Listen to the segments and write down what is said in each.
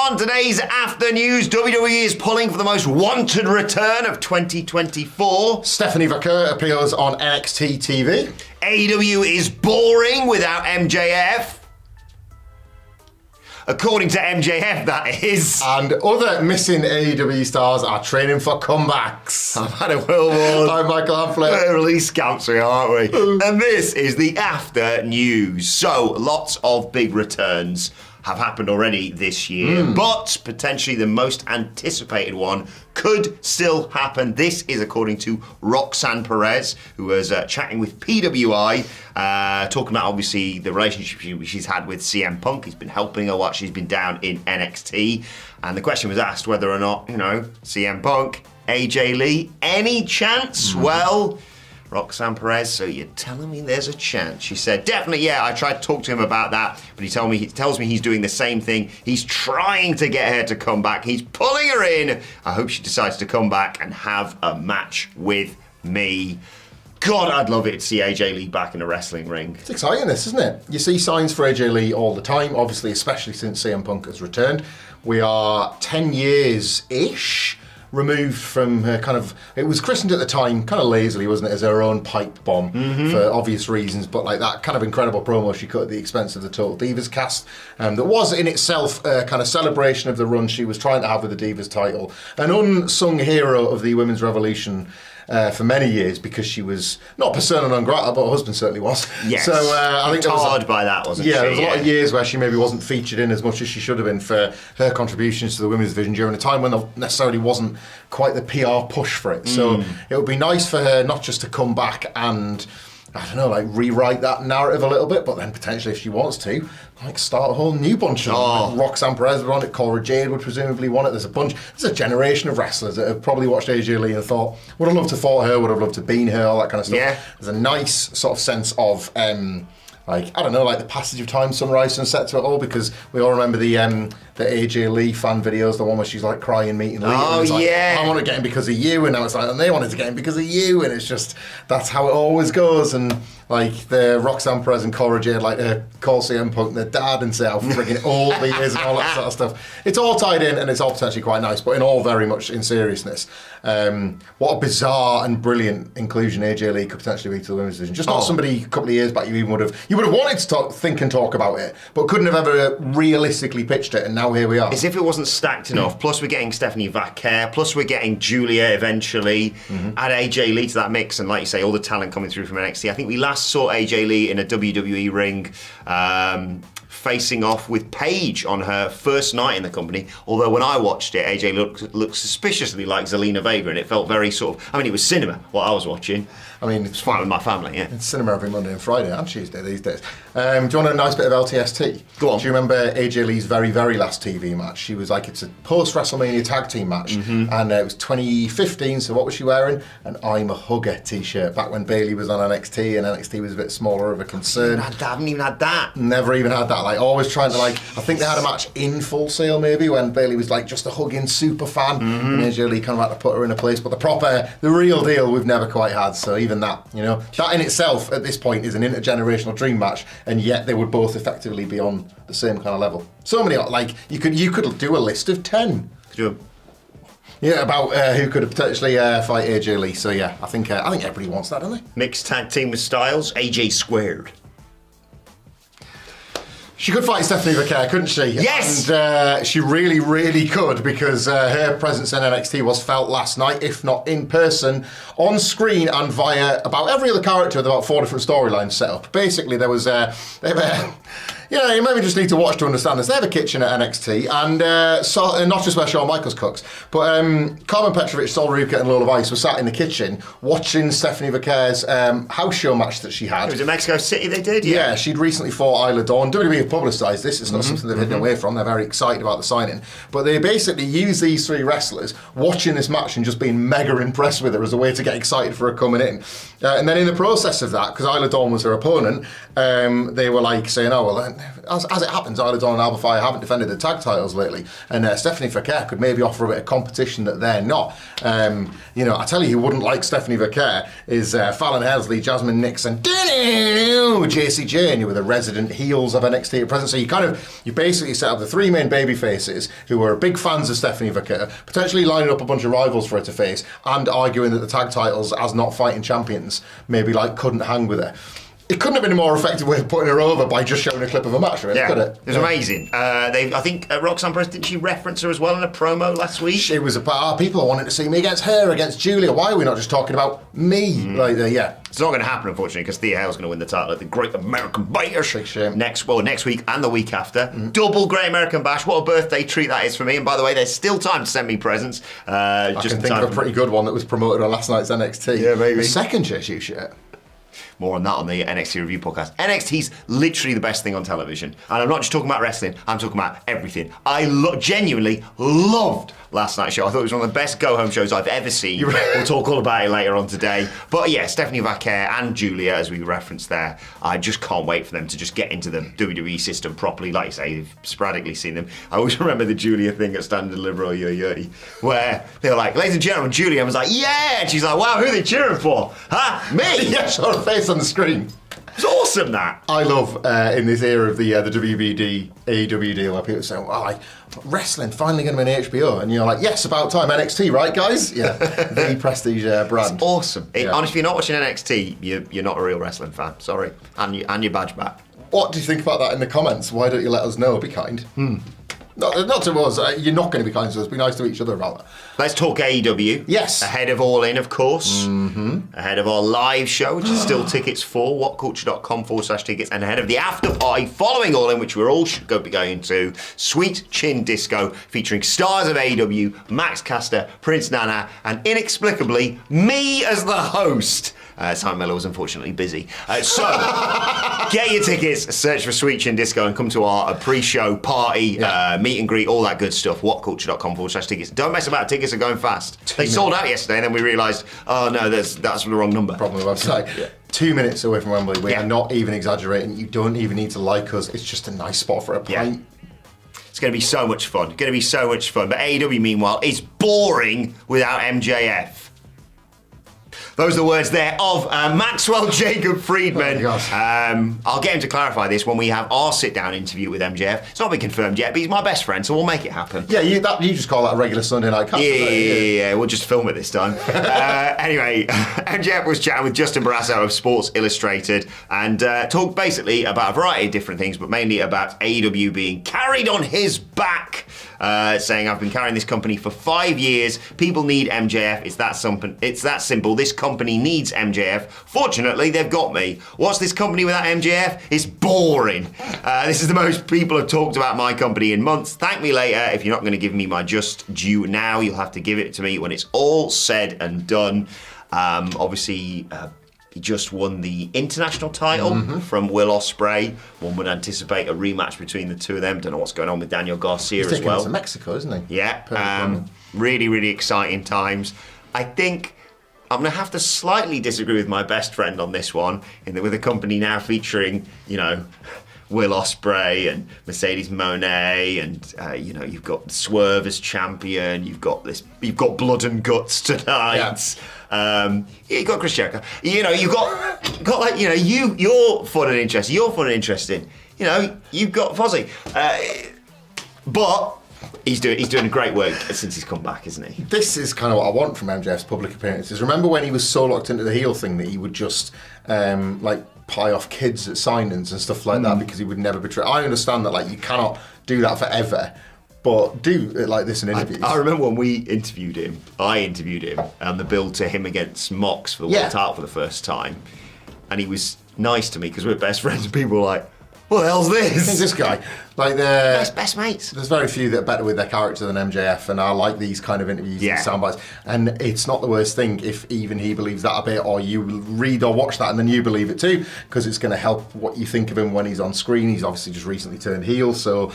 on today's After News, WWE is pulling for the most wanted return of 2024. Stephanie Vaquer appears on NXT TV. AEW is boring without MJF. According to MJF, that is. And other missing AEW stars are training for comebacks. I'm Adam Wilward. I'm Michael Hamflett. We're release cancer, aren't we? And this is the After News. So, lots of big returns have happened already this year, but potentially the most anticipated one could still happen. This is according to Roxanne Perez, who was chatting with PWI, talking about obviously the relationship she's had with CM Punk. He's been helping her while she's been down in NXT. And the question was asked whether or not, CM Punk, AJ Lee, any chance? Well, Roxanne Perez, so you're telling me there's a chance? She said, definitely, yeah, I tried to talk to him about that, but he tells me he's doing the same thing. He's trying to get her to come back. He's pulling her in. I hope she decides to come back and have a match with me. God, I'd love it to see AJ Lee back in a wrestling ring. It's exciting, this, isn't it? You see signs for AJ Lee all the time, obviously, especially since CM Punk has returned. We are 10 years-ish removed from her it was christened at the time, kind of lazily, wasn't it, as her own pipe bomb for obvious reasons, but like that kind of incredible promo she cut at the expense of the Total Divas cast, that was in itself a kind of celebration of the run she was trying to have with the Divas title. An unsung hero of the women's revolution for many years, because she was not persona non grata, but her husband certainly was. Yes. So I think tarred by that, wasn't she? Yeah, there was a lot of years where she maybe wasn't featured in as much as she should have been for her contributions to the women's division during a time when there necessarily wasn't quite the PR push for it. So it would be nice for her not just to come back and, I don't know, like rewrite that narrative a little bit, but then potentially, if she wants to, like start a whole new bunch of Roxanne Perez would want it, Cora Jade would presumably want it. There's a generation of wrestlers that have probably watched AJ Lee and thought, would have loved to fought her, would have loved to been her, all that kind of stuff. Yeah. There's a nice sort of sense of the passage of time, sunrise, sunset to it all, because we all remember the AJ Lee fan videos, the one where she's like crying, meeting Lee. Oh, yeah. I want to get him because of you, and now it's like, and they wanted to get him because of you, and it's just, that's how it always goes. And like the Roxanne Perez and Cora Jade like to call CM Punk their dad and say how freaking old he is and all that sort of stuff. It's all tied in and it's all potentially quite nice, but in all very much in seriousness. What a bizarre and brilliant inclusion AJ Lee could potentially be to the women's division. Just not somebody a couple of years back you would have wanted to think and talk about it, but couldn't have ever realistically pitched it, and now here we are. As if it wasn't stacked enough. Plus we're getting Stephanie Vaquer, plus we're getting Julia eventually. Add AJ Lee to that mix, and like you say, all the talent coming through from NXT. I think we last saw AJ Lee in a WWE ring facing off with Paige on her first night in the company, although when I watched it, AJ looked suspiciously like Zelina Vega, and it felt very it was cinema, what I was watching. I mean, it's fine with my family, yeah. It's cinema every Monday and Friday and Tuesday these days. Do you want a nice bit of LTST? Go on. Do you remember AJ Lee's very, very last TV match? She was like, it's a post-WrestleMania tag team match, and it was 2015, so what was she wearing? An I'm a Hugger t-shirt, back when Bayley was on NXT, and NXT was a bit smaller of a concern. I haven't even had that. Never even had that. Like, always trying to, I think they had a match in Full Sail, maybe, when Bayley was like just a hugging super fan, and AJ Lee kind of had to put her in a place, but the real deal we've never quite had, so even that, that in itself at this point is an intergenerational dream match, and yet they would both effectively be on the same kind of level. So many, you could do a list of 10. Yeah, about who could potentially fight AJ Lee. So yeah, I think everybody wants that, don't they? Mixed tag team with Styles, AJ squared. She could fight Stephanie Vaquer, couldn't she? Yes! And she really, really could, because her presence in NXT was felt last night, if not in person, on screen and via about every other character with about 4 different storylines set up. Basically, there was you maybe just need to watch to understand this. They have a kitchen at NXT, and not just where Shawn Michaels cooks, but Carmen Petrovic, Sol Ruka, and Lola Vice were sat in the kitchen watching Stephanie Vaquer's house show match that she had. It was in Mexico City they did, yeah. She'd recently fought Isla Dawn. WWE have publicised this. It's not something they've hidden away from. They're very excited about the signing. But they basically use these 3 wrestlers watching this match and just being mega impressed with her as a way to get excited for her coming in. And then in the process of that, because Isla Dawn was her opponent, they were like saying, oh, well, as it happens, Isla Dawn and Alba Fire haven't defended the tag titles lately, and Stephanie Vaquer could maybe offer a bit of competition that they're not. I tell you who wouldn't like Stephanie Vaquer is Fallon Helsley, Jasmine Nixon, JC Jane, who were the resident heels of NXT at present. So you basically set up the three main baby faces who are big fans of Stephanie Vaquer, potentially lining up a bunch of rivals for her to face, and arguing that the tag titles, as not fighting champions, maybe couldn't hang with her. It couldn't have been a more effective way of putting her over by just showing a clip of a match, really, could it? It was amazing. I think Roxanne Perez, didn't she reference her as well in a promo last week? It was about people are wanting to see me against her, against Julia. Why are we not just talking about me? It's not going to happen, unfortunately, because Thea Hale's going to win the title at the Great American Bash Big shame. next week and the week after. Double Great American Bash. What a birthday treat that is for me. And by the way, there's still time to send me presents. I can think of a pretty good one that was promoted on last night's NXT. Yeah, maybe. The second JSU shirt. More on that on the NXT Review podcast. NXT's literally the best thing on television. And I'm not just talking about wrestling, I'm talking about everything. I genuinely loved last night's show. I thought it was one of the best go-home shows I've ever seen. We'll talk all about it later on today. But yeah, Stephanie Vaquer and Julia, as we referenced there, I just can't wait for them to just get into the WWE system properly. Like you say, you've sporadically seen them. I always remember the Julia thing at Stand and Deliver or Yo, where they were like, ladies and gentlemen, Julia. I was like, yeah! And she's like, wow, who are they cheering for? Huh? Me? Yeah, saw her face on the screen. It's awesome, that. I love in this era of the WBD AEW deal where people say, wrestling finally going to be an HBO, and you're like, yes, about time. NXT, right, guys? Yeah, the prestige brand. It's awesome. Honestly, if you're not watching NXT, you're not a real wrestling fan. Sorry, and your badge back. What do you think about that in the comments? Why don't you let us know? Be kind. Not to us. You're not going to be kind to us. Be nice to each other about that. Let's talk AEW. Yes. Ahead of All In, of course. Mm-hmm. Ahead of our live show, which is still tickets for whatculture.com/tickets. And ahead of the after party following All In, which we're all going to be going to. Sweet Chin Disco, featuring stars of AEW, Max Caster, Prince Nana, and inexplicably, me as the host. Simon Miller was unfortunately busy. So, get your tickets, search for Sweet Chin Disco, and come to our pre-show party, meet and greet, all that good stuff. Whatculture.com/tickets. Don't mess about, tickets are going fast. They sold out yesterday, and then we realised, oh no, that's the wrong number. Problem with the website. 2 minutes away from Wembley. We are not even exaggerating. You don't even need to like us. It's just a nice spot for a pint. It's going to be so much fun. But AEW, meanwhile, is boring without MJF. Those are the words there of Maxwell Jacob Friedman. I'll get him to clarify this when we have our sit-down interview with MJF. It's not been confirmed yet, but he's my best friend, so we'll make it happen. Yeah, you just call that a regular Sunday night catch. Yeah, we'll just film it this time. Anyway, MJF was chatting with Justin Barrasso of Sports Illustrated and talked basically about a variety of different things, but mainly about AEW being carried on his back. Saying, I've been carrying this company for 5 years. People need MJF. It's that simple. This company needs MJF. Fortunately, they've got me. What's this company without MJF? It's boring. This is the most people have talked about my company in months. Thank me later. If you're not going to give me my just due now, you'll have to give it to me when it's all said and done. Obviously, he just won the international title from Will Ospreay. One would anticipate a rematch between the two of them. Don't know what's going on with Daniel Garcia as well. He's taking it to Mexico, isn't he? Yeah. Really, really exciting times. I think I'm going to have to slightly disagree with my best friend on this one, with a company now featuring, Will Ospreay and Mercedes Moné, and you've got Swerve as champion. You've got Blood and Guts tonight. Yeah. You've got Chris Jericho. You've got you're fun and interesting. You're fun and interesting. You've got Fozzy. But he's doing great work since he's come back, isn't he? This is kind of what I want from MJF's public appearances. Remember when he was so locked into the heel thing that he would just pie off kids at signings and stuff like that because he would never betray. I understand that you cannot do that forever, but do it like this in interviews. I remember when I interviewed him on the build to him against Mox for the World Title for the first time, and he was nice to me because we're best friends, and people were like, what the hell's this? Who's this guy? Best mates. There's very few that are better with their character than MJF, and I like these kind of interviews and sound bites. And it's not the worst thing if even he believes that a bit, or you read or watch that and then you believe it too, because it's going to help what you think of him when he's on screen. He's obviously just recently turned heel, so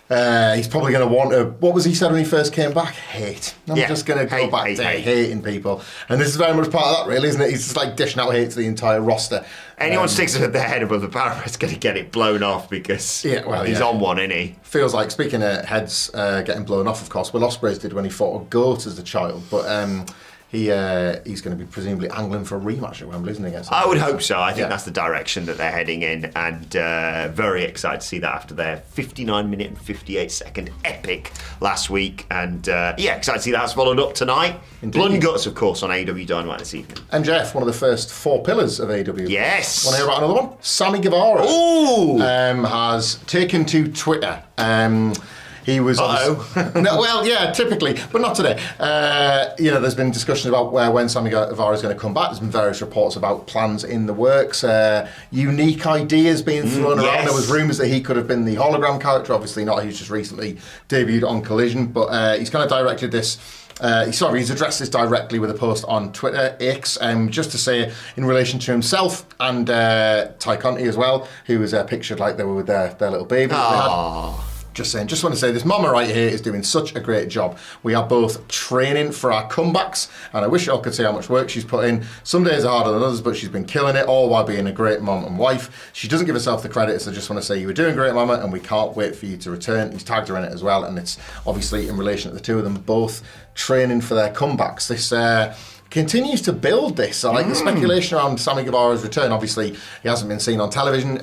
He's probably going to want to, what was he said when he first came back? Hate. I'm just going to go back to hating people. And this is very much part of that, really, isn't it? He's just like dishing out hate to the entire roster. Anyone sticks their head above the parapet's going to get it blown off because he's on one, isn't he? Feels like, speaking of heads getting blown off, of course, Will Ospreay's did when he fought a goat as a child, but he's going to be presumably angling for a rematch at Wembley, isn't he? I would hope so. I think that's the direction that they're heading in, and very excited to see that after their 59-minute and 58-second epic last week. And excited to see that's followed up tonight. Indeed. Blood and Guts, of course, on AEW Dynamite this evening. MJF, one of the first 4 pillars of AEW. Yes. Want to hear about another one? Sammy Guevara. Ooh. Has taken to Twitter. He was typically, but not today. There's been discussions about when Sammy Guevara is going to come back. There's been various reports about plans in the works, unique ideas being thrown around. There was rumours that he could have been the hologram character. Obviously not. He's just recently debuted on Collision, but he's kind of directed this. He's addressed this directly with a post on Twitter, X, just to say in relation to himself and Ty Conti as well, who was pictured like they were with their little baby. Just want to say this mama right here is doing such a great job. We are both training for our comebacks, and I wish y'all could see how much work she's put in. Some days are harder than others, but she's been killing it, all while being a great mum and wife. She doesn't give herself the credit, so I just want to say you were doing great, mama, and we can't wait for you to return. He's tagged her in it as well, and it's obviously in relation to the two of them both training for their comebacks. This continues to build this. I like the speculation around Sammy Guevara's return. Obviously, he hasn't been seen on television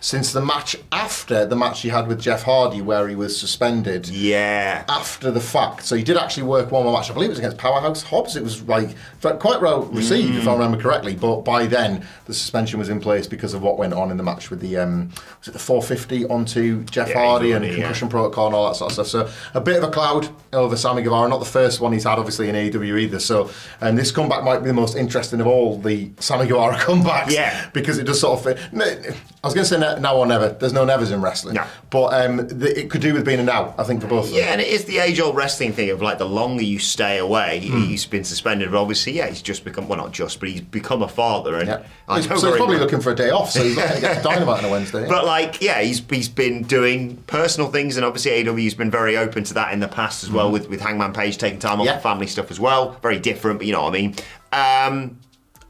since the match after the match he had with Jeff Hardy, where he was suspended. Yeah. After the fact. So he did actually work one more match. I believe it was against Powerhouse Hobbs. It was like quite well received, if I remember correctly. But by then, the suspension was in place because of what went on in the match with the was it the 450 onto Jeff Hardy and concussion protocol and all that sort of stuff. So a bit of a cloud over Sammy Guevara. Not the first one he's had, obviously, in AEW either. So. And this comeback might be the most interesting of all the Sammy Guevara comebacks. Yeah. Because it does sort of fit. I was going to say now or never. There's no nevers in wrestling. No. But it could do with being a now, I think, for both of them. Yeah, and it is the age-old wrestling thing of, like, the longer you stay away, he's been suspended. But obviously, he's just become, well, not just, but he's become a father. And so he's probably looking for a day off, so he's not going to get to Dynamite on a Wednesday. But, he's been doing personal things, and obviously AEW's been very open to that in the past as well, with Hangman Page taking time off for family stuff as well. Very different, but you know what I mean.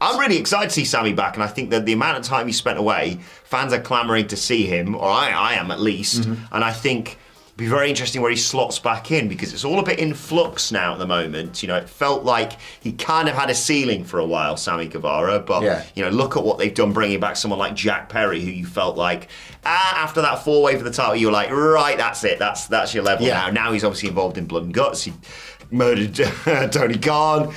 I'm really excited to see Sammy back, and I think that the amount of time he spent away, fans are clamouring to see him, or I am at least, and I think it'll be very interesting where he slots back in, because it's all a bit in flux now at the moment. You know, it felt like he kind of had a ceiling for a while, Sammy Guevara, but look at what they've done bringing back someone like Jack Perry, who you felt like after that 4-way for the title, you were like, right, that's it, that's your level now. Now he's obviously involved in Blood and Guts. He murdered Tony Khan.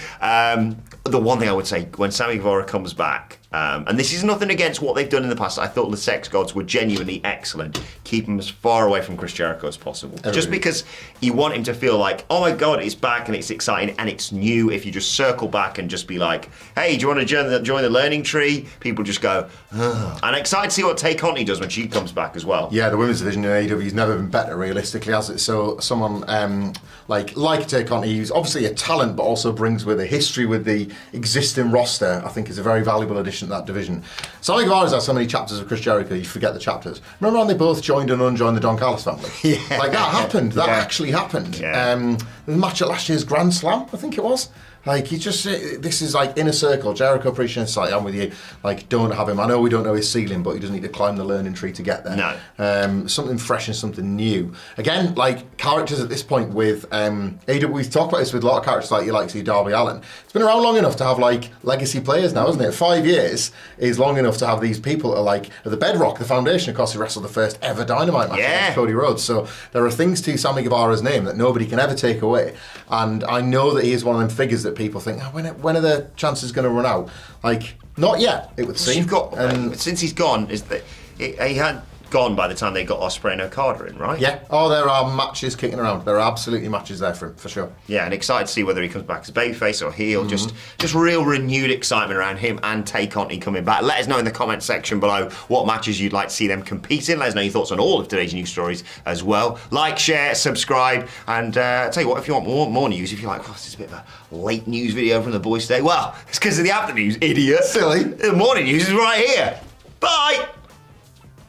The one thing I would say, when Sammy Guevara comes back, and this is nothing against what they've done in the past, I thought the Sex Gods were genuinely excellent. Keep him as far away from Chris Jericho as possible. Just because you want him to feel like, oh my God, it's back and it's exciting and it's new. If you just circle back and just be like, hey, do you want to join the learning tree? People just go, ugh. And I'm excited to see what Tay Conti does when she comes back as well. Yeah, the women's division in AEW has never been better, realistically, has it? So someone like Tay Conti, who's obviously a talent, but also brings with a history with the existing roster, I think is a very valuable addition to that division. Sammy Guevara's had so many chapters of Chris Jericho, you forget the chapters. Remember when they both joined and unjoined the Don Callis family? Yeah. Like that happened. That actually happened. Yeah. The match at last year's Grand Slam, I think it was. Like, this is like inner circle. Jericho preaching inside, I'm with you. Like, don't have him. I know we don't know his ceiling, but he doesn't need to climb the learning tree to get there. No. Something fresh and something new. Again, like, characters at this point with AEW, we've talked about this with a lot of characters like you like to see Darby Allin. It's been around long enough to have, like, legacy players now, isn't it? 5 years is long enough to have these people that are, like, the bedrock, the foundation. Of course, he wrestled the first ever Dynamite match against Cody Rhodes. So there are things to Sammy Guevara's name that nobody can ever take away. And I know that he is one of them figures that people think, when are the chances going to run out? Like, not yet, it would seem. Since he's gone, he had gone by the time they got Ospreay and Okada in, right? Yeah. Oh, there are matches kicking around. There are absolutely matches there for him, for sure. Yeah, and excited to see whether he comes back as babyface or heel. Just real renewed excitement around him and Tay Conti coming back. Let us know in the comment section below what matches you'd like to see them compete in. Let us know your thoughts on all of today's news stories as well. Like, share, subscribe, and tell you what, if you want more news, if you're like, this is a bit of a late news video from the boys today, well, it's because of the after news, idiot. Silly. The morning news is right here. Bye!